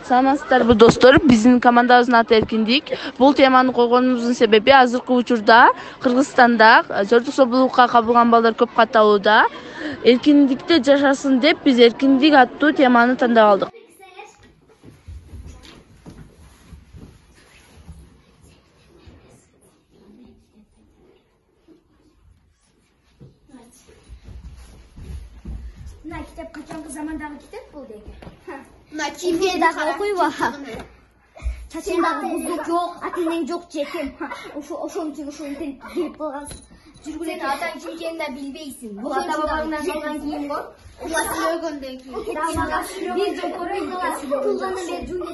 Саламатсыздарбы достор, биздин командабыздын аты Эркиндик. Бул теманы койгонубуздун себеби азыркы учурда Кыргызстанда зордук зомбулукка кабылган балдар көп катталууда. Эркиндикте жашасын деп биз Эркиндик аттуу теманы тандап алдык. Мына китеп качанкы замандагы китеп бул деги. Мына кимге дагы окуйба. Чачындагы буздук жок, атыңнен жок жетим. Ошон үчүн ушинтип келип калгансың. Жүргүлөт атаң ким экенин да билбейсиң. Бул ата бабаңдан калган кийим го. Уласы өлгөндөн кийин. Бир жыл көрөйүн. Туулгандан бери жуу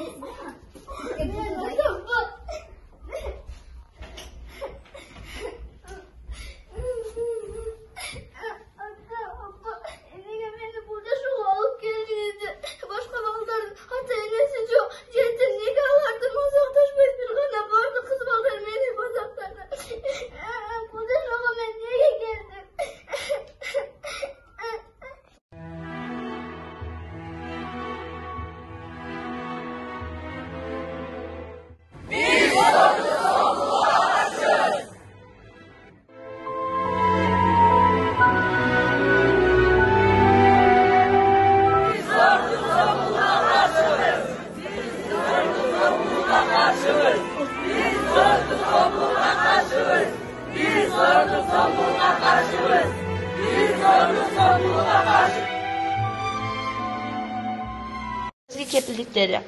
Kepillikleri.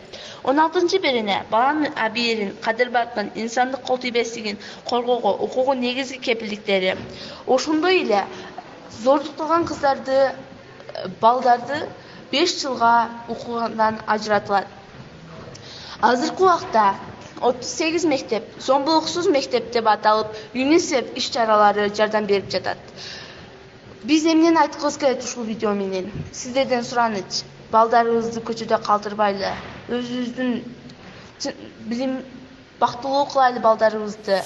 16-birine balanın abiyerin, kadir bakın, insanlık kol tibesligin, korgogo, hukugun negizgi kepillikleri. Oşunda ile zorluktagan kızlardı, baldardı 5 yılga okugandan ajratılar. Azırkı vaqtda 38 mektep, zombuluksuz mektep deb atalып, UNICEF iş-çaraları jardam berip жатат. Biz emnen ayткыбыз келет ушул видео менен. Сиздерден сураныч. Балдарыбызды көчөдө калтырбайлы. Өзүбүздүн билим бактылуу кылайлы балдарыбызды.